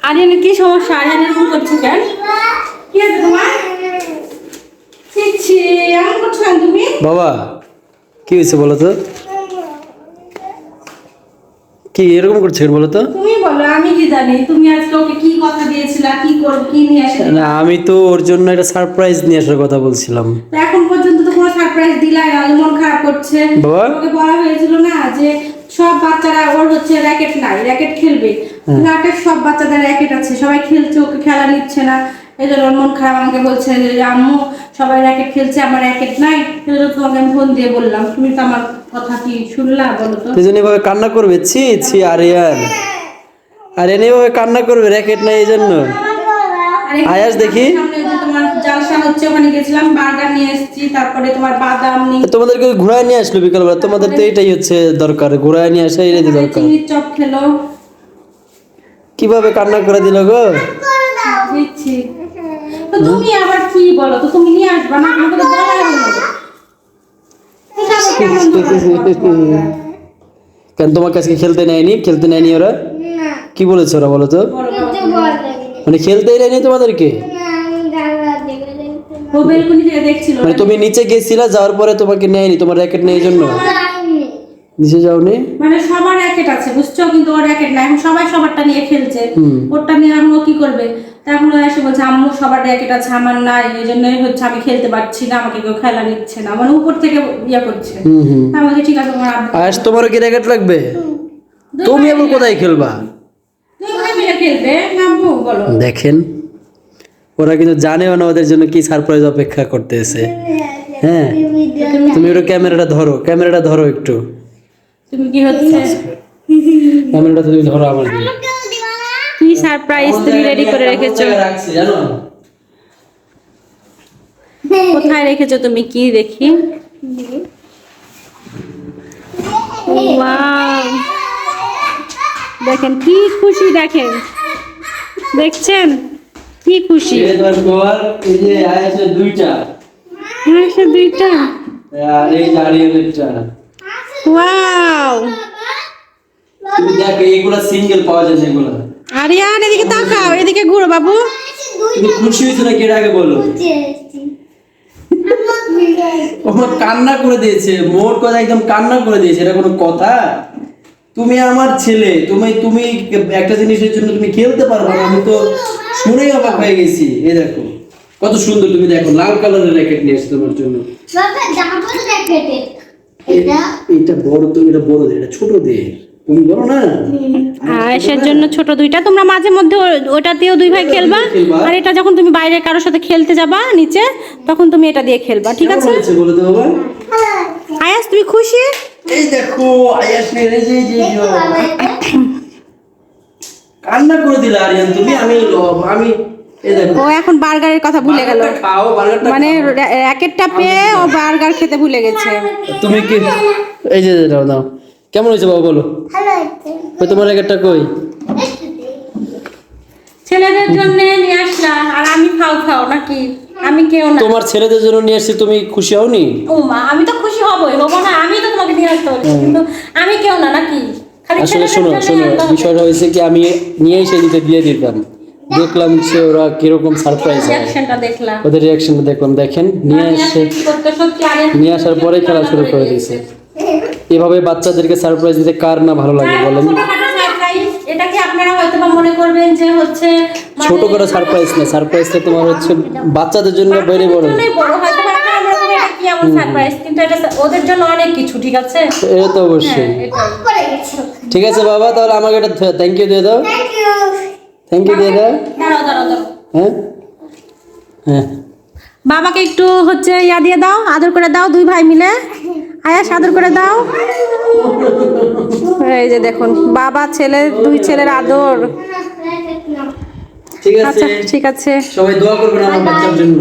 আরিয়ানের কি সমস্যা? আরিয়ান এরকম করছে কেন? কি আছে তোমার? ছি, এমন করছো কেন তুমি? বাবা কি হয়েছে বলো তো? কি এরকম করছে বলো তো? তুমি বলো, আমি কি জানি তুমি আজকে ওকে কি কথা দিয়েছিলা, কি নিয়ে আসে? না আমি তো ওর জন্য একটা সারপ্রাইজ নিয়ে আসার কথা বলছিলাম। এখন পর্যন্ত তো কোনো সারপ্রাইজ দিলাই না, মন খারাপ করছে। বাবা ওকে বলা হয়েছিল না যে সব বাচ্চারা ওর হচ্ছে র্যাকেট নাই, র্যাকেট খেলবে। ফ্ল্যাটের সব বাচ্চাদের র্যাকেট আছে, সবাই খেলছে, ওকে খেলা নিচ্ছে না। এই জন্য ওর মন খারাপ, আমাকে বলছে যে আম্মু সবাই র্যাকেট খেলছে, আমার র্যাকেট নাই। এই জন্য তোমাকে আমি ফোন দিয়ে বললাম, তুমি তো আমার কথা কি শুনলা বলো তো? তুই এভাবে কান্না করবে? ছি ছি আরিয়ান, আরিয়ান এভাবে কান্না করবে র্যাকেট নাই এই জন্য? আয়াস দেখি তোমার জালসা হচ্ছে, ওখানে গেছিলাম, বার্গার নিয়ে এসেছি, তারপরে তোমার বাদাম নিয়ে, তোমাদেরকে ঘুরায় নিয়ে আসলো বিকালবেলা, তোমাদের তো এটাই হচ্ছে দরকার, ঘুরায় নিয়ে আসা এটাই দরকার। চিনির চপ খেলো। কিভাবে কান্না করে দিল গো? দিচ্ছি তো তুমি আবার কি বলো তো? তুমি নিয়ে আসবা না, আমাকে তো বলাই হলো। কেন তোমার কাছে খেলতে নেয়নি ওরা? কি বলেছে ওরা বলো তো? মানে খেলতেই নেয়নি তোমাদেরকে? ও বেলকুনি থেকে দেখছিল। মানে তুমি নিচে গেছিলা, যাওয়ার পরে তোমাকে নেয়নি, তোমার র্যাকেট নেই এই জন্য নিচে যাওনি? মানে সবার র্যাকেট আছে বুঝছো, কিন্তু ওর র্যাকেট নাই। এখন সবাই সবারটা নিয়ে খেলছে, ওরটা নিয়ে এখন ও কি করবে? তখন ও এসে বলছে আম্মু সবার র্যাকেট আছে, আমার নাই, এই জন্যই হচ্ছে আমি খেলতে পারছি না, আমাকে কেউ খেলা নিচ্ছে না। মানে উপর থেকে ইয়া করছে। আমাকে ঠিক আছে তোমার আব্বু, আজ তোমারও কি র্যাকেট লাগবে? তুমি আবার কোথায় খেলবা? দুই ভাই মিলে খেলবে না আব্বু বলো? দেখেন ওরা কিন্তু জানেও না ওদের জন্য কি সারপ্রাইজ অপেক্ষা করতেছে। হ্যাঁ তুমি একটু ক্যামেরাটা ধরো একটু। তুমি কি হচ্ছে? ক্যামেরাটা তুমি ধরো আমার জন্য। কি সারপ্রাইজ তুমি রেডি করে রেখেছো? রাখছি জানো? কোথায় রেখেছো তুমি? কি দেখি। ওয়াও, দেখেন কি খুশি, দেখছেন কি খুশি। এবার গোল এই যে আয়েছে দুইটা, দুইটা, আর এই জারিয়েরটা। ওয়াও, তুমি দেখো এইগুলা সিঙ্গেল পাওয়া যায় এগুলা। আরিয়ান এদিকে তাকাও, এদিকে ঘুরো বাবু। তুমি খুশি হয়েছো নাকি এর আগে বলো? ওমা কান্না করে দিয়েছে, মোট কথা একদম কান্না করে দিয়েছে, এটা কোনো কথা? তুমি আমার ছেলে, তুমি একটা জিনিসের জন্য তুমি খেলতে পারবে না, আমি তো শুনেই অবাক হয়ে গেছি। এই দেখো কত সুন্দর, তুমি দেখো লাল কালারের র্যাকেট নিয়ে এসেছে তোমার জন্য। এটা বড়, তো এটা বড় দে, এটা ছোট দে, তুমি বলো না। আয়েশের জন্য ছোট দুইটা, তোমরা মাঝে মধ্যে ওটা দিয়েও দুই ভাই খেলবা। আর এটা যখন তুমি বাইরে কারোর সাথে খেলতে যাবা নিচে, তখন তুমি এটা দিয়ে খেলবা, ঠিক আছে? বলে তো বাবা। আয়াস তুমি খুশি? এই দেখো আয়াস নে যে কান্না করে দিলা আরিয়ান তুমি। আমি এই দেখো ও এখন বার্গারের কথা ভুলে গেল, খাও বার্গারটা, মানে র্যাকেটটা পেয়ে ও বার্গার খেতে ভুলে গেছে। তুমি কি এই যে দাও কেমন হয়েছে বাবা বলো? ওই তোমার র্যাকেটটা কই? ছেলেদের জন্য নিয়ে আসলাম, আর আমি খাও নাকি? আমি কেউ না। তোমার ছেলেদের জন্য নিয়ে আসছি, তুমি খুশি হওনি? ও মা, আমি তো খুশি হবই, হবো না? আমি তো তোমাকে নিয়ে আসতে বলছি, কিন্তু আমি কেউ না নাকি? আসলে শোনো বিষয়টা হয়েছে কি, আমি নিয়ে এসে দিয়ে দিতাম, দেখলাম যে ওরা কিরকম সারপ্রাইজ হয়, ওদের রিয়াকশনটা দেখলাম। দেখেন নিয়ে আসার পরে খেলা শুরু করে দিয়েছে। এভাবে বাচ্চাদেরকে সারপ্রাইজ দিতে কার না ভালো লাগে বলেন? এটাকে আপনারা হয়তো মনে করবেন যে হচ্ছে ছোট করে সারপ্রাইজ না, সারপ্রাইজটা তোমার হচ্ছে বাচ্চাদের জন্য বেড়ে বড় হয়তো এটা কি এমন সারপ্রাইজ, কিন্তু এটা ওদের জন্য অনেক কিছু, ঠিক আছে? এটা তো অবশ্যই। ঠিক আছে বাবা, তাহলে আমাকে একটা থ্যাংক ইউ দিয়ে দাও। থ্যাংক ইউ দিয়ে দাও। দাঁড়াও। হ্যাঁ বাবাকে একটু হচ্ছে ইয়া দিয়ে দাও, আদর করে দাও, দুই ভাই মিলে। আয়াস আদর করে দাও। এই যে দেখুন বাবা দুই ছেলের আদর। ঠিক আছে, আচ্ছা ঠিক আছে, সবাই দোয়া করবেন আমার বাচ্চার জন্য।